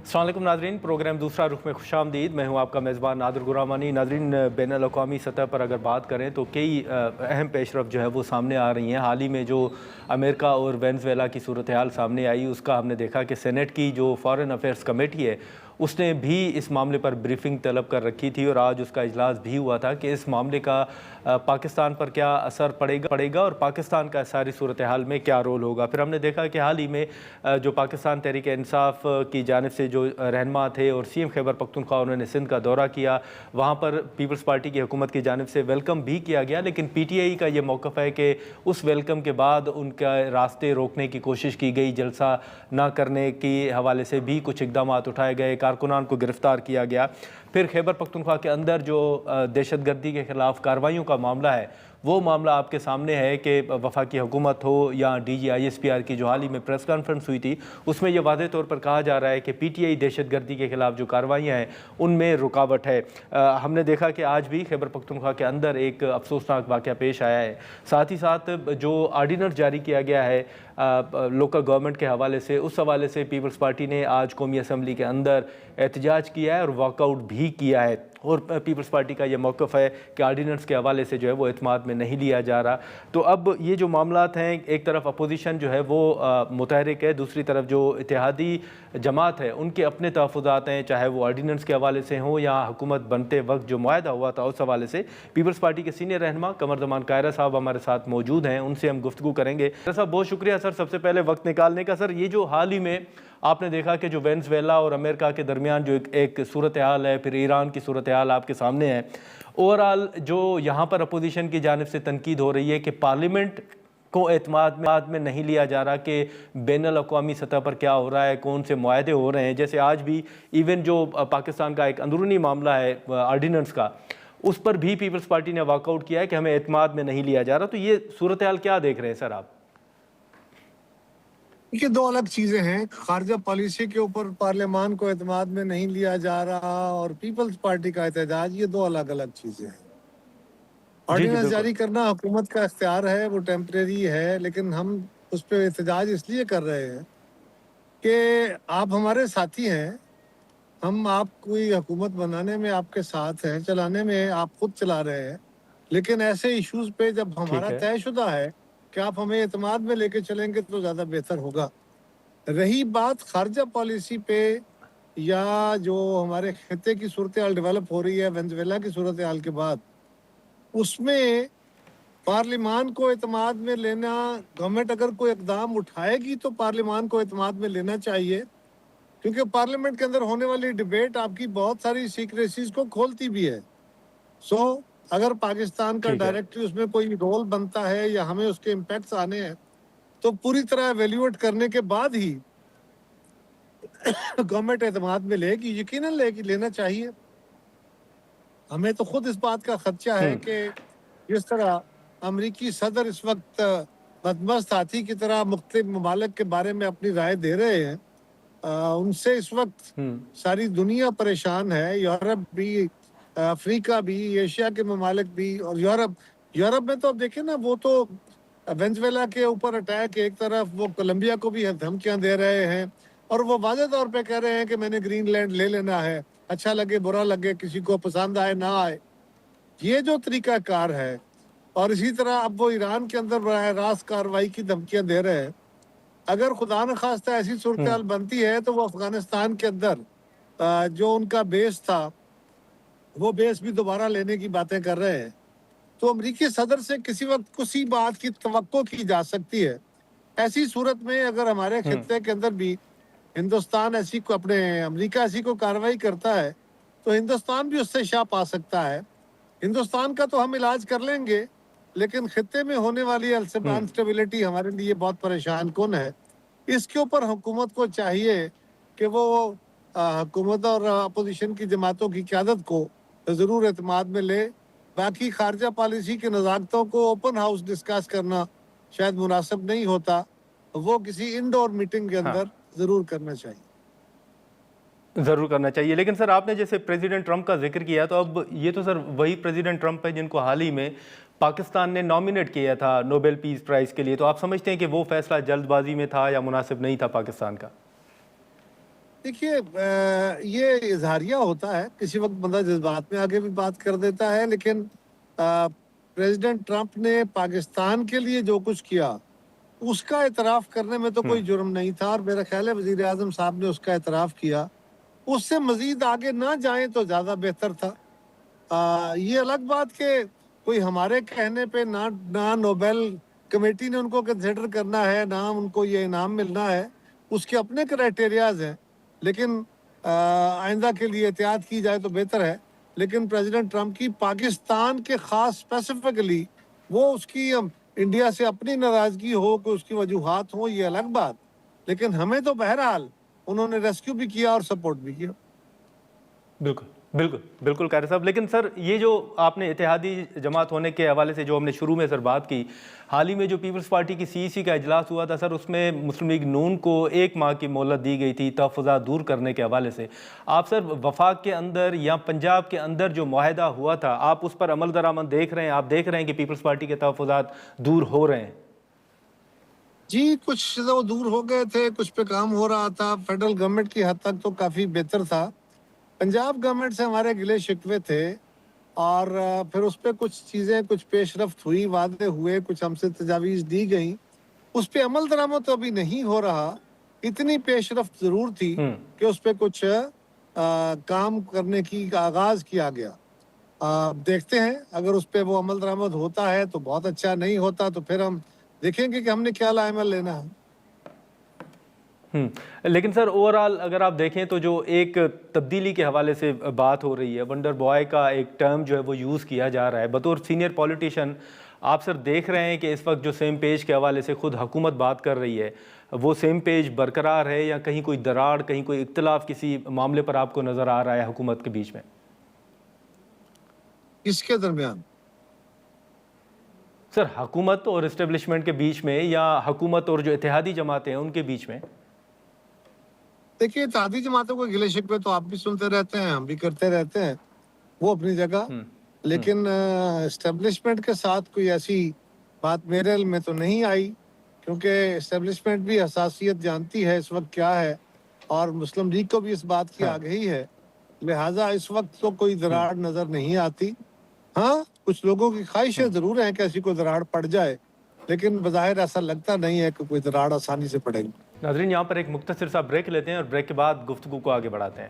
अस्सलाम वालेकुम नाज़रीन, प्रोग्राम दूसरा रुख में खुशामदीद। मैं हूं आपका मेज़बान नादिर गुरामानी। नाज़रीन, बैनुल-अक़वामी सतह पर अगर बात करें तो कई अहम पेशरफ़ जो है वो सामने आ रही हैं। हाल ही में जो अमेरिका और वेनेज़ुएला की सूरत हाल सामने आई, उसका हमने देखा कि सेनेट की जो फ़ॉरेन अफेयर्स कमेटी है उसने भी इस मामले पर ब्रीफिंग तलब कर रखी थी और आज उसका इजलास भी हुआ था कि इस मामले का पाकिस्तान पर क्या असर पड़ेगा और पाकिस्तान का सारी सूरत हाल में क्या रोल होगा। फिर हमने देखा कि हाल ही में जो पाकिस्तान तहरीक इंसाफ की जानिब से जो रहनुमा थे और सीएम खैबर पख्तूनख्वा उन्होंने सिंध का दौरा किया, वहाँ पर पीपल्स पार्टी की हुकूमत की जानिब से वेलकम भी किया गया, लेकिन पीटीआई का ये मौक़िफ़ है कि उस वेलकम के बाद उनका रास्ते रोकने की कोशिश की गई, जलसा ना करने के हवाले से भी कुछ इक़दाम उठाए गए, कारकुनान को गिरफ़्तार किया गया। फिर खैबर पख्तूनख्वा के अंदर जो दहशतगर्दी के ख़िलाफ़ कार्रवाइयों का मामला है, वो मामला आपके सामने है कि वफाकी हुकूमत हो या DGISPR की जो हाल ही में प्रेस कॉन्फ्रेंस हुई थी, उसमें यह वाज़ेह तौर पर कहा जा रहा है कि PTI दहशतगर्दी के ख़िलाफ़ जो कार्रवाइयाँ हैं उनमें रुकावट है। हमने देखा कि आज भी खैबर पख्तूनख्वा के अंदर एक अफसोसनाक वाक़या पेश आया है। साथ ही साथ जो आर्डिनेंस जारी किया गया है लोकल गवर्नमेंट के हवाले से, उस हवाले से पीपल्स पार्टी ने आज कौमी असम्बली के अंदर एहतजाज किया है और वॉकआउट भी किया है। और पीपल्स पार्टी का ये मौक़िफ़ है कि आर्डिनेंस के हवाले से जो है वो एतमाद में नहीं लिया जा रहा। तो अब ये जो मामलात हैं, एक तरफ अपोजिशन जो है वो मुतहरिक है, दूसरी तरफ जो इत्तेहादी जमात है उनके अपने तहफ़्फ़ुज़ात हैं, चाहे वो आर्डिनेंस के हवाले से हों या हुकूमत बनते वक्त जो मुआहदा हुआ था उस हवाले से। पीपल्स पार्टी के सीनियर रहनुमा कमरज़मान कायरा साहब हमारे साथ मौजूद हैं, उनसे हम गुफ्तगू करेंगे। कायरा साहब, बहुत शुक्रिया सर सबसे पहले वक्त निकालने का। सर, ये जो हाल ही में आपने देखा कि जो वेनेज़ुएला और अमेरिका के दरमियान जो एक सूरत हाल है, फिर ईरान की सूरत हाल आपके सामने है, ओवरऑल जो यहाँ पर अपोजिशन की जानिब से तनकीद हो रही है कि पार्लियामेंट को एतमाद में नहीं लिया जा रहा कि बैनुल अक़वामी सतह पर क्या हो रहा है, कौन से मुआहदे हो रहे हैं। जैसे आज भी इवन जो पाकिस्तान का एक अंदरूनी मामला है आर्डिनेंस का, उस पर भी पीपल्स पार्टी ने वॉकआउट किया है कि हमें एतमाद में नहीं लिया जा रहा। तो ये सूरत हाल क्या देख रहे हैं सर आप? देखिए, दो अलग चीज़ें हैं। खारजा पॉलिसी के ऊपर पार्लियामान को एतमाद में नहीं लिया जा रहा और पीपल्स पार्टी का एहतजाज, ये दो अलग अलग चीज़ें हैं। जी जी ऑर्डिनेंस बिल्कुल। जारी करना हुकूमत का इख्तियार है, वो टेम्परेरी है, लेकिन हम उस पर एहतजाज इसलिए कर रहे हैं कि आप हमारे साथी हैं। हम आप कोई हुकूमत बनाने में आपके साथ हैं, चलाने में आप खुद चला रहे हैं, लेकिन ऐसे इश्यूज़ पे जब ठीक हमारा है। तयशुदा है कि आप हमें एतमाद में लेके चलेंगे तो ज़्यादा बेहतर होगा। रही बात खारजा पॉलिसी पे या जो हमारे खित्ते की सूरत हाल डेवलप हो रही है वेनेज़ुएला की सूरत हाल के बाद, उसमें पार्लियामान को एतमाद में लेना, गवर्नमेंट अगर कोई इकदाम उठाएगी तो पार्लियामान को एतमाद में लेना चाहिए, क्योंकि पार्लियामेंट के अंदर होने वाली डिबेट आपकी बहुत सारी सीक्रेसीज को खोलती भी है। अगर पाकिस्तान का ठीक है। डायरेक्टली उसमें कोई रोल बनता है या हमें उसके इम्पैक्ट्स आने हैं, तो पूरी तरह एवेल्यूएट करने के बाद ही गवर्नमेंट एतमाद में लेगी, यकीनन लेना चाहिए। हमें तो खुद इस बात का खदशा है कि जिस तरह अमरीकी सदर इस वक्त बदमस्त हाथी की तरह मुख्तलिफ ममालिक के बारे में अपनी राय दे रहे हैं, उनसे इस वक्त सारी दुनिया परेशान है। यूरोप भी, अफ्रीका भी, एशिया के ममालिक भी और यूरोप में तो अब देखें ना, वो तो वेनेज़ुएला के ऊपर अटैक एक तरफ, वो कोलंबिया को भी धमकियां दे रहे हैं और वो वाज़ेह तौर पे कह रहे हैं कि मैंने ग्रीनलैंड ले लेना है, अच्छा लगे बुरा लगे, किसी को पसंद आए ना आए। ये जो तरीकाकार है, और इसी तरह अब वो ईरान के अंदर बराह रास्त कार्रवाई की धमकियां दे रहे हैं। अगर खुदा न खास्ता ऐसी सूरत हाल बनती है तो वो अफगानिस्तान के अंदर जो उनका बेस था, वो बेस भी दोबारा लेने की बातें कर रहे हैं। तो अमरीकी सदर से किसी वक्त किसी बात की तवक्को की जा सकती है। ऐसी सूरत में अगर हमारे खित्ते के अंदर भी हिंदुस्तान ऐसी को अपने अमेरिका ऐसी को कार्रवाई करता है, तो हिंदुस्तान भी उससे शाह पा सकता है। हिंदुस्तान का तो हम इलाज कर लेंगे, लेकिन खित्ते में होने वाली अनस्टेबिलिटी हमारे लिए बहुत परेशान कुन है। इसके ऊपर हुकूमत को चाहिए कि वो हुकूमत और अपोजिशन की जमातों की क़यादत को ज़रूर एतमाद में ले। बाकी खारजा पॉलिसी के नज़ाकतों को ओपन हाउस डिस्कस करना शायद मुनासिब नहीं होता, वो किसी इंडोर मीटिंग के हाँ, अंदर ज़रूर करना चाहिए। ज़रूर करना चाहिए। लेकिन सर, आपने जैसे प्रेसिडेंट ट्रंप का जिक्र किया, तो अब ये तो सर वही प्रेसिडेंट ट्रंप है जिनको हाल ही में पाकिस्तान ने नॉमिनेट किया था नोबेल पीस प्राइज़ के लिए। तो आप समझते हैं कि वो फैसला जल्दबाजी में था या मुनासिब नहीं था पाकिस्तान का? دیکھیے یہ اظہاریہ ہوتا ہے، کسی وقت بندہ جذبات میں آگے بھی بات کر دیتا ہے، لیکن پریزیڈنٹ ٹرمپ نے پاکستان کے لیے جو کچھ کیا اس کا اعتراف کرنے میں تو کوئی جرم نہیں تھا، اور میرا خیال ہے وزیر اعظم صاحب نے اس کا اعتراف کیا. اس سے مزید آگے نہ جائیں تو زیادہ بہتر تھا. یہ الگ بات کہ کوئی ہمارے کہنے پہ نہ نوبیل کمیٹی نے ان کو کنسیڈر کرنا ہے، نہ ان کو یہ انعام ملنا ہے، اس کے اپنے کرائٹیریاز ہیں. لیکن آئندہ کے لیے احتیاط کی جائے تو بہتر ہے. لیکن پریزیڈنٹ ٹرمپ کی پاکستان کے خاص اسپیسیفکلی وہ اس کی انڈیا سے اپنی ناراضگی ہو کہ اس کی وجوہات ہوں، یہ الگ بات. لیکن ہمیں تو بہرحال انہوں نے ریسکیو بھی کیا اور سپورٹ بھی کیا. بالکل بالکل بالکل قاری صاحب. لیکن سر یہ جو آپ نے اتحادی جماعت ہونے کے حوالے سے جو ہم نے شروع میں سر بات کی، حال ہی میں جو پیپلز پارٹی کی سی ای سی کا اجلاس ہوا تھا سر، اس میں مسلم لیگ نون کو 1 ماہ کی مہلت دی گئی تھی تحفظات دور کرنے کے حوالے سے. آپ سر وفاق کے اندر یا پنجاب کے اندر جو معاہدہ ہوا تھا، آپ اس پر عمل درآمد دیکھ رہے ہیں؟ آپ دیکھ رہے ہیں کہ پیپلز پارٹی کے تحفظات دور ہو رہے ہیں؟ جی کچھ تو دور ہو گئے تھے، کچھ پہ کام ہو رہا تھا. فیڈرل گورنمنٹ کی حد تک تو کافی بہتر تھا. پنجاب گورنمنٹ سے ہمارے گلے شکوے تھے، اور پھر اس پہ کچھ چیزیں کچھ پیش رفت ہوئی، وعدے ہوئے، کچھ ہم سے تجاویز دی گئیں. اس پہ عمل درآمد تو ابھی نہیں ہو رہا. اتنی پیش رفت ضرور تھی کہ اس پہ کچھ کام کرنے کی آغاز کیا گیا. دیکھتے ہیں اگر اس پہ وہ عمل درآمد ہوتا ہے تو بہت اچھا، نہیں ہوتا تو پھر ہم دیکھیں گے کہ ہم نے کیا عمل لینا ہے. لیکن سر اوورآل اگر آپ دیکھیں تو جو ایک تبدیلی کے حوالے سے بات ہو رہی ہے، ونڈر بوائے کا ایک ٹرم جو ہے وہ یوز کیا جا رہا ہے. بطور سینئر پولیٹیشین آپ سر دیکھ رہے ہیں کہ اس وقت جو سیم پیج کے حوالے سے خود حکومت بات کر رہی ہے، وہ سیم پیج برقرار ہے یا کہیں کوئی دراڑ، کہیں کوئی اختلاف کسی معاملے پر آپ کو نظر آ رہا ہے حکومت کے بیچ میں؟ اس کے درمیان سر حکومت اور اسٹیبلشمنٹ کے بیچ میں، یا حکومت اور جو اتحادی جماعتیں ہیں ان کے بیچ میں؟ دیکھیے اتحادی جماعتوں کو گلے شکوے تو آپ بھی سنتے رہتے ہیں، ہم بھی کرتے رہتے ہیں، وہ اپنی جگہ. لیکن اسٹیبلشمنٹ کے ساتھ کوئی ایسی بات میرے علم میں تو نہیں آئی، کیونکہ اسٹیبلشمنٹ بھی حساسیت جانتی ہے اس وقت کیا ہے، اور مسلم لیگ کو بھی اس بات کی آگہی ہے. لہٰذا اس وقت تو کوئی دراڑ نظر نہیں آتی. ہاں کچھ لوگوں کی خواہشیں ضرور ہیں کہ ایسی کوئی دراڑ پڑ جائے، لیکن بظاہر ایسا لگتا نہیں ہے کہ کوئی دراڑ آسانی سے پڑے گی. ناظرین یہاں پر ایک مختصر سا بریک لیتے ہیں اور بریک کے بعد گفتگو کو آگے بڑھاتے ہیں.